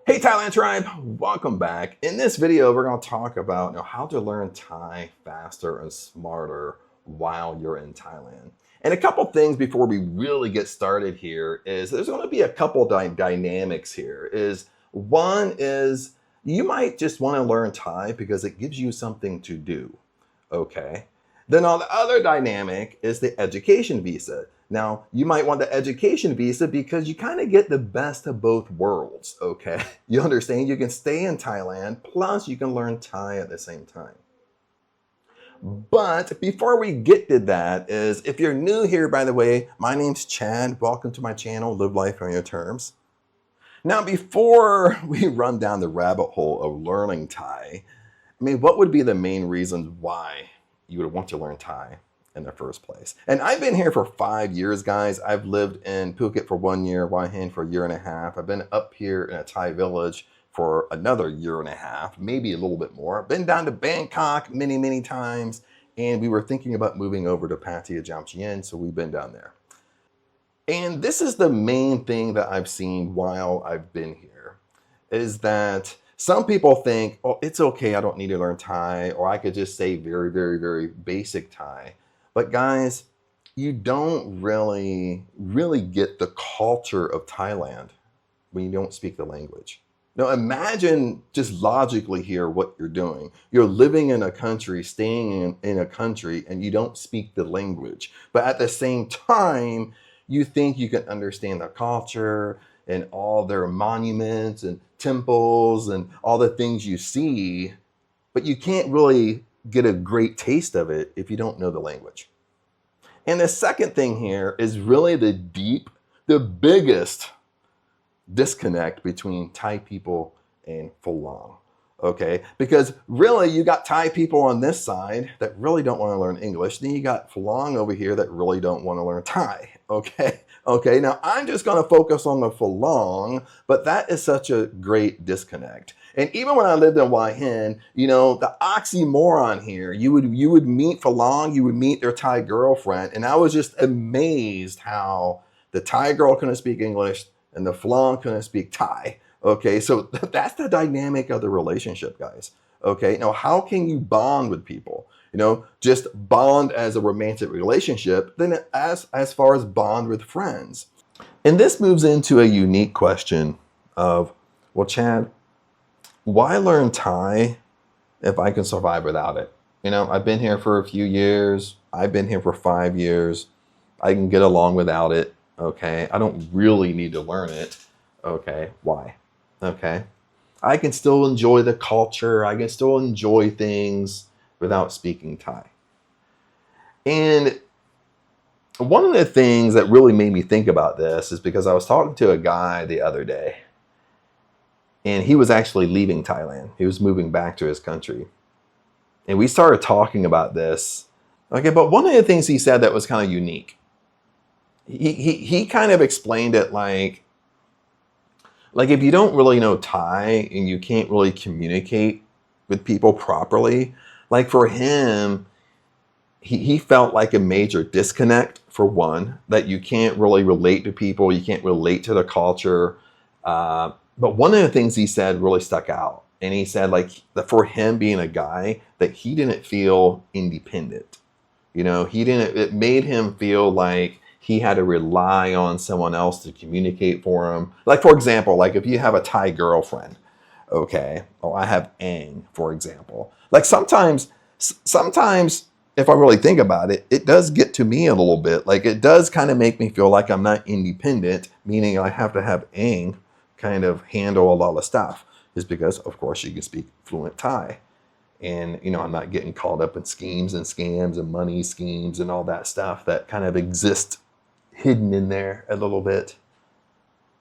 Hey Thailand tribe, welcome back. In this video, we're going to talk about how to learn Thai faster and smarter while you're in Thailand. And a couple things before we really get started here is there's going to be a couple dynamics here. One is you might just want to learn Thai because it gives you something to do. Okay. Then on the other dynamic is the education visa. Now, you might want the education visa because you kind of get the best of both worlds, okay? You understand? You can stay in Thailand, plus you can learn Thai at the same time. But before we get to that is, if you're new here, by the way, my name's Chad. Welcome to my channel, Live Life on Your Terms. Now, before we run down the rabbit hole of learning Thai, what would be the main reasons why you would want to learn Thai in the first place? And I've been here for 5 years, guys. I've lived in Phuket for 1 year, Hua Hin for 1.5 years. I've been up here in a Thai village for another 1.5 years, maybe a little bit more. Been down to Bangkok many times, and we were thinking about moving over to Pattaya Jamchien, so we've been down there. And this is the main thing that I've seen while I've been here, is that some people think, oh, it's okay, I don't need to learn Thai, or I could just say very basic Thai. But guys, you don't really get the culture of Thailand when you don't speak the language. Now imagine just logically here what you're doing. You're living in a country, staying in a country, and you don't speak the language. But at the same time, you think you can understand the culture and all their monuments and temples and all the things you see, but you can't really get a great taste of it if you don't know the language. And the second thing here is really the biggest disconnect between Thai people and Phulang. Okay, because really you got Thai people on this side that really don't want to learn English. Then you got Phulang over here that really don't want to learn Thai. Okay, now I'm just going to focus on the Phulang, but that is such a great disconnect. And even when I lived in Hua Hin, the oxymoron here, you would meet Phulang, you would meet their Thai girlfriend, and I was just amazed how the Thai girl couldn't speak English and the Phulang couldn't speak Thai. Okay, so that's the dynamic of the relationship, guys. Okay, now how can you bond with people? Just bond as a romantic relationship, then as far as bond with friends. And this moves into a unique question of, well, Chad, why learn Thai if I can survive without it? I've been here for a few years. I've been here for 5 years. I can get along without it. Okay, I don't really need to learn it. Okay, why? Okay, I can still enjoy the culture. I can still enjoy things without speaking Thai. And one of the things that really made me think about this is because I was talking to a guy the other day, and he was actually leaving Thailand. He was moving back to his country. And we started talking about this. Okay, but one of the things he said that was kind of unique, he kind of explained it like if you don't really know Thai and you can't really communicate with people properly, like for him, he felt like a major disconnect, for one, that you can't really relate to people, you can't relate to the culture. But one of the things he said really stuck out. And he said that for him being a guy, that he didn't feel independent. It made him feel like he had to rely on someone else to communicate for him. Like, for example, if you have a Thai girlfriend, okay, or I have Aang, for example. Sometimes, if I really think about it, it does get to me a little bit. It does kind of make me feel like I'm not independent, meaning I have to have Aang kind of handle a lot of stuff. Is because, of course, she can speak fluent Thai. And, I'm not getting caught up in schemes and scams and money schemes and all that stuff that kind of exist hidden in there a little bit.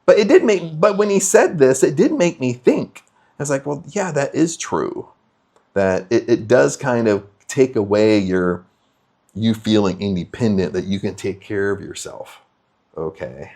But when he said this, it did make me think. I was like, well, yeah, that is true. That it does kind of take away you feeling independent, that you can take care of yourself. Okay.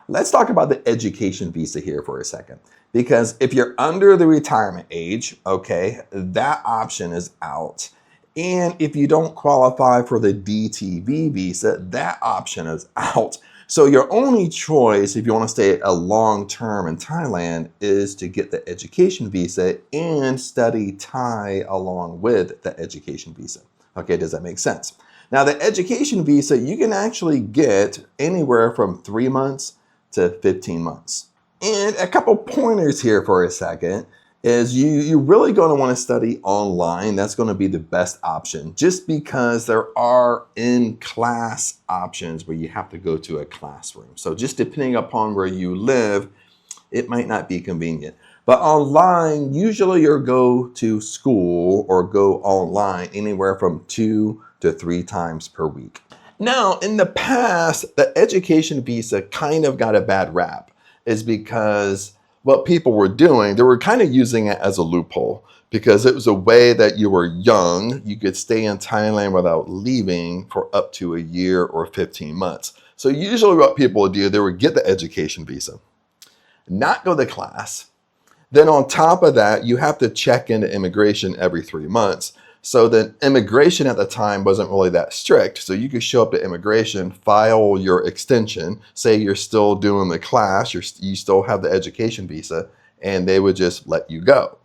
Let's talk about the education visa here for a second. Because if you're under the retirement age, okay, that option is out. And if you don't qualify for the DTV visa, that option is out. So your only choice if you want to stay a long term in Thailand is to get the education visa and study Thai along with the education visa. Okay, does that make sense? Now the education visa, you can actually get anywhere from 3 months to 15 months. And a couple pointers here for a second is you're really going to want to study online. That's going to be the best option just because there are in-class options where you have to go to a classroom. So just depending upon where you live, it might not be convenient. But online, usually you'll go to school or go online anywhere from 2 to 3 times per week. Now, in the past, the education visa kind of got a bad rap. Is because what people were doing, they were kind of using it as a loophole because it was a way that you were young, you could stay in Thailand without leaving for up to a year or 15 months. So usually what people would do, they would get the education visa, not go to class. Then on top of that, you have to check into immigration every 3 months. So the immigration at the time wasn't really that strict. So you could show up to immigration, file your extension, say you're still doing the class, you still have the education visa, and they would just let you go.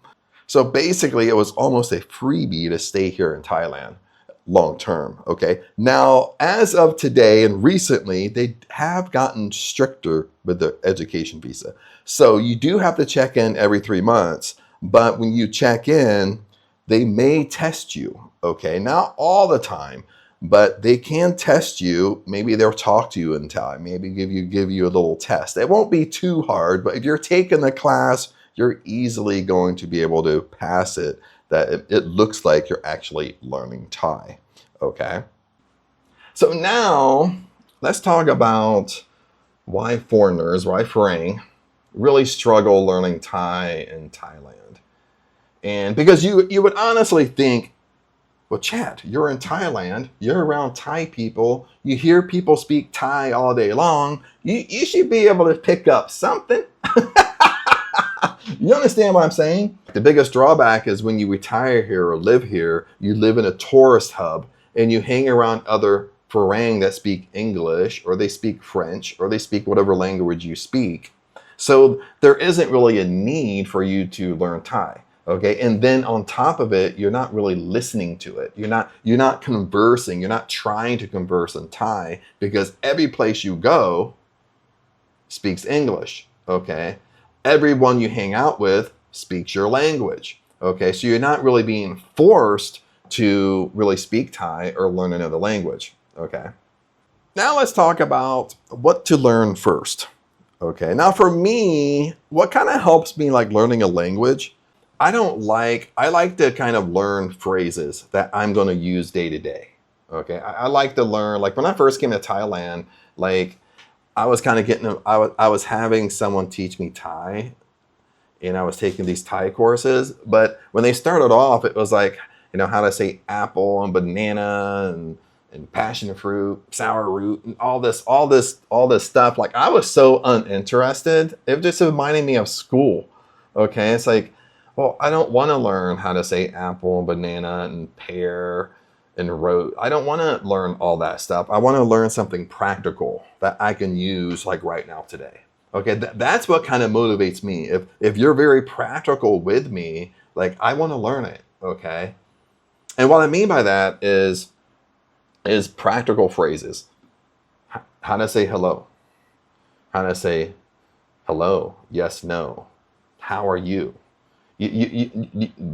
So basically it was almost a freebie to stay here in Thailand long term, okay? Now, as of today and recently, they have gotten stricter with the education visa. So you do have to check in every 3 months, but when you check in, they may test you, okay? Not all the time, but they can test you. Maybe they'll talk to you in Thai, maybe give you a little test. It won't be too hard, but if you're taking the class, you're easily going to be able to pass it, that it looks like you're actually learning Thai, okay? So now, let's talk about why foreigners, why Farang, really struggle learning Thai in Thailand. And because you would honestly think, well, Chad, you're in Thailand, you're around Thai people, you hear people speak Thai all day long, you should be able to pick up something. You understand what I'm saying? The biggest drawback is when you retire here or live here, you live in a tourist hub and you hang around other Farang that speak English or they speak French or they speak whatever language you speak. So there isn't really a need for you to learn Thai. Okay, and then on top of it, you're not really listening to it. You're not conversing. You're not trying to converse in Thai because every place you go speaks English. Okay, everyone you hang out with speaks your language. Okay, so you're not really being forced to really speak Thai or learn another language. Okay, now let's talk about what to learn first. Okay, now for me, what kind of helps me like learning a language? I like to kind of learn phrases that I'm going to use day to day. Okay. I like to learn, like when I first came to Thailand, like I was kind of I was having someone teach me Thai and I was taking these Thai courses. But when they started off, it was like, how to say apple and banana and passion fruit, sour root, and all this stuff. Like I was so uninterested. It just reminded me of school. Okay. It's like, well, I don't want to learn how to say apple and banana and pear and root. I don't want to learn all that stuff. I want to learn something practical that I can use like right now today. Okay, that's what kind of motivates me. If you're very practical with me, like I want to learn it. Okay, and what I mean by that is practical phrases. How to say hello. How to say hello, yes, no. How are you? Do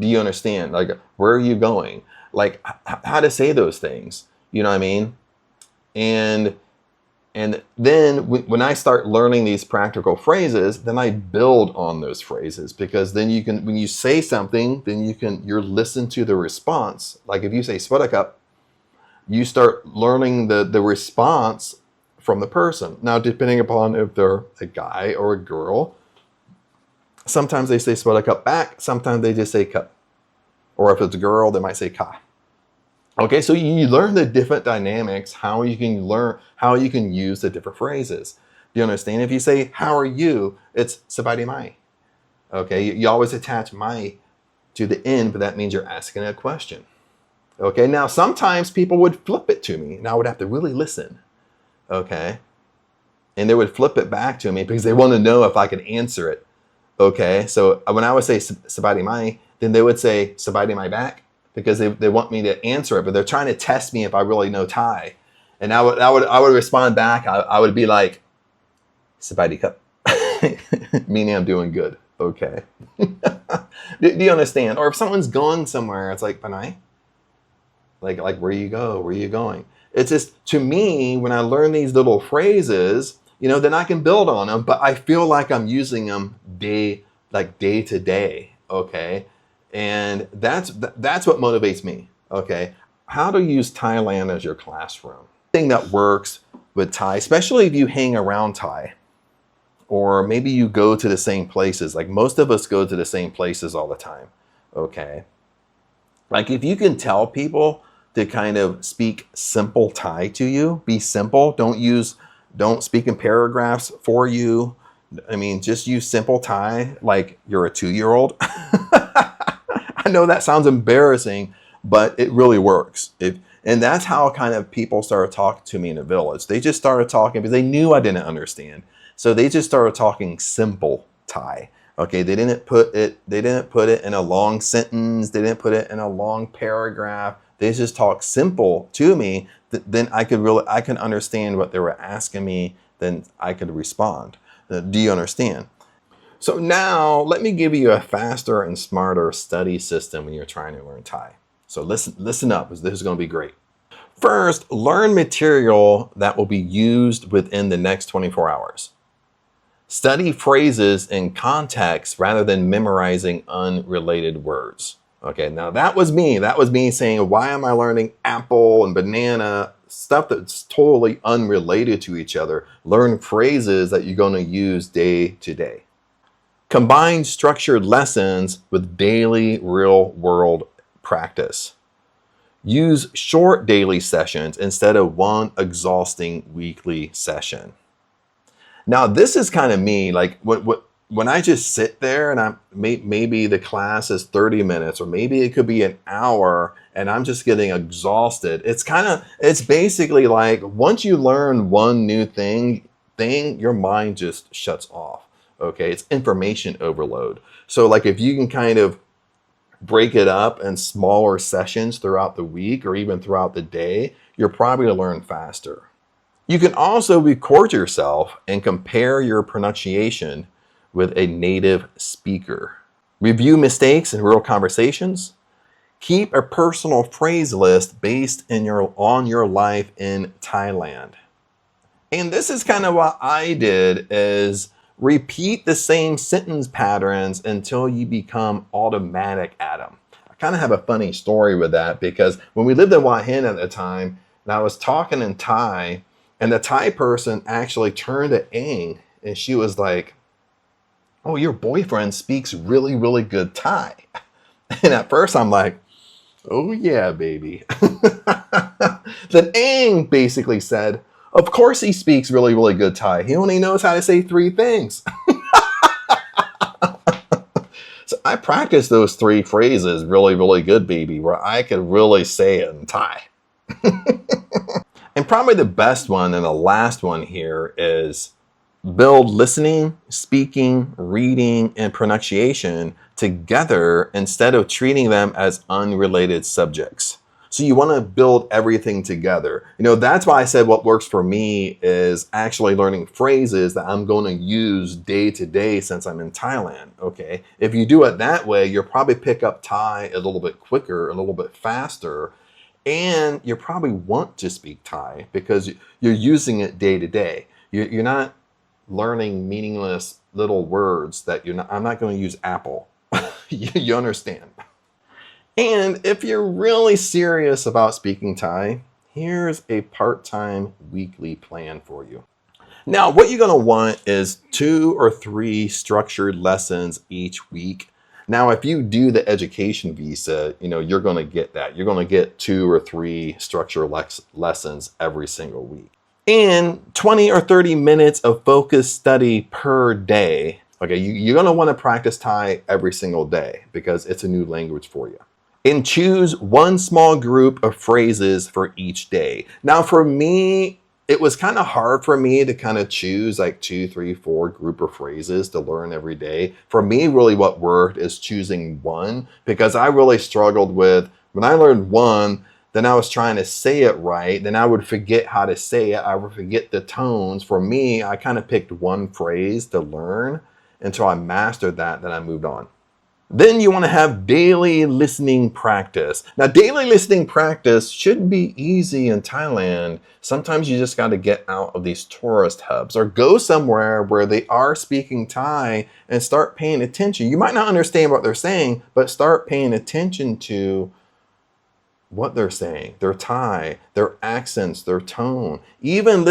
you understand? Like, where are you going? Like, how to say those things? You know what I mean? And then when I start learning these practical phrases, then I build on those phrases because then you can, when you say something, then you're listen to the response. Like if you say "swadakap," you start learning the response from the person. Now, depending upon if they're a guy or a girl, sometimes they say "swadakap" back. Sometimes they just say "cup," or if it's a girl, they might say "ka." Okay, so you learn the different dynamics, how you can use the different phrases. Do you understand? If you say, "How are you?" it's "sabadi mai." Okay, you always attach mai to the end, but that means you're asking a question. Okay, now sometimes people would flip it to me, and I would have to really listen. Okay, and they would flip it back to me because they want to know if I could answer it. Okay, so when I would say sabadi mai, then they would say sabadi mai back because they want me to answer it, but they're trying to test me if I really know Thai. And I would respond back. I would be like, sabadi cup, meaning I'm doing good. Okay. do you understand? Or if someone's going somewhere, it's like, panai? Like where you go, where you going? It's just, to me, when I learn these little phrases, you know, then I can build on them, but I feel like I'm using them day to day, okay? And that's what motivates me, okay? How to use Thailand as your classroom. Thing that works with Thai, especially if you hang around Thai, or maybe you go to the same places. Like most of us go to the same places all the time, okay? Like if you can tell people to kind of speak simple Thai to you, be simple, don't speak in paragraphs for you. I mean, just use simple Thai like you're a 2-year-old. I know that sounds embarrassing, but it really works. And that's how kind of people started talking to me in the village. They just started talking because they knew I didn't understand. So they just started talking simple Thai. Okay, they didn't put it in a long sentence. They didn't put it in a long paragraph. They just talk simple to me. Then I can understand what they were asking me. Then I could respond. Do you understand? So now let me give you a faster and smarter study system when you're trying to learn Thai. So listen up, because this is going to be great. First, learn material that will be used within the next 24 hours. Study phrases in context rather than memorizing unrelated words. Okay, now that was me. That was me saying, why am I learning apple and banana? Stuff that's totally unrelated to each other. Learn phrases that you're going to use day to day. Combine structured lessons with daily real-world practice. Use short daily sessions instead of one exhausting weekly session. Now, this is kind of me, like when I just sit there and maybe the class is 30 minutes or maybe it could be an hour and I'm just getting exhausted. It's basically like once you learn one new thing, your mind just shuts off. Okay, it's information overload. So like if you can kind of break it up in smaller sessions throughout the week or even throughout the day, you're probably going to learn faster. You can also record yourself and compare your pronunciation with a native speaker. Review mistakes in real conversations. Keep a personal phrase list based on your life in Thailand. And this is kind of what I did, is repeat the same sentence patterns until you become automatic at them. I kind of have a funny story with that because when we lived in Hua Hin at the time, and I was talking in Thai, and the Thai person actually turned to Ang, and she was like, oh, your boyfriend speaks really, really good Thai. And at first I'm like, oh yeah, baby. Then Ang basically said, of course he speaks really, really good Thai. He only knows how to say 3 things. So I practiced those 3 phrases really, really good, baby, where I could really say it in Thai. And probably the best one and the last one here is build listening, speaking, reading, and pronunciation together instead of treating them as unrelated subjects. So you want to build everything together. You know, that's why I said what works for me is actually learning phrases that I'm going to use day to day since I'm in Thailand, okay? If you do it that way, you'll probably pick up Thai a little bit quicker, a little bit faster, and you probably want to speak Thai because you're using it day to day. You're not learning meaningless little words that I'm not going to use apple. You understand? And if you're really serious about speaking Thai, here's a part-time weekly plan for you. Now, what you're going to want is 2 or 3 structured lessons each week. Now, if you do the education visa, you know, you're going to get that. You're going to get 2 or 3 structured lessons every single week. And 20 or 30 minutes of focused study per day. Okay, you're going to want to practice Thai every single day because it's a new language for you. And choose one small group of phrases for each day. Now, for me, it was kind of hard for me to kind of choose like 2, 3, 4 group of phrases to learn every day. For me, really what worked is choosing one, because I really struggled with, when I learned one, then I was trying to say it right. Then I would forget how to say it. I would forget the tones. For me, I kind of picked one phrase to learn until I mastered that. Then I moved on. Then you want to have daily listening practice. Now, daily listening practice should be easy in Thailand. Sometimes you just got to get out of these tourist hubs or go somewhere where they are speaking Thai and start paying attention. You might not understand what they're saying, but start paying attention to what they're saying, their Thai, their accents, their tone. Even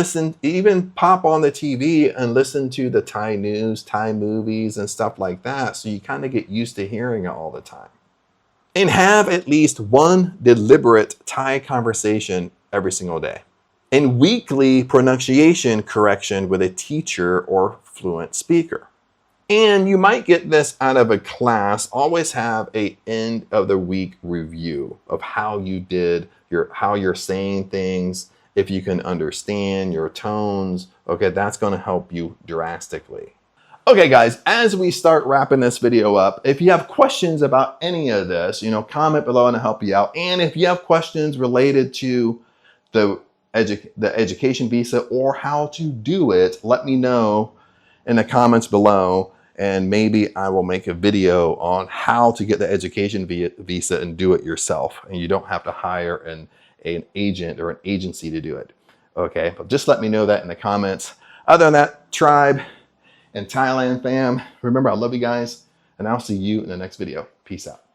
pop on the TV and listen to the Thai news, Thai movies and stuff like that. So you kind of get used to hearing it all the time. And have at least one deliberate Thai conversation every single day. And weekly pronunciation correction with a teacher or fluent speaker. And you might get this out of a class. Always have a end of the week review of how you did, how you're saying things, if you can understand your tones. Okay, that's going to help you drastically. Okay, guys, as we start wrapping this video up, if you have questions about any of this, comment below and I'll help you out. And if you have questions related to the education visa or how to do it, let me know in the comments below. And maybe I will make a video on how to get the education visa and do it yourself. And you don't have to hire an agent or an agency to do it. Okay, but just let me know that in the comments. Other than that, tribe and Thailand fam, remember I love you guys, and I'll see you in the next video. Peace out.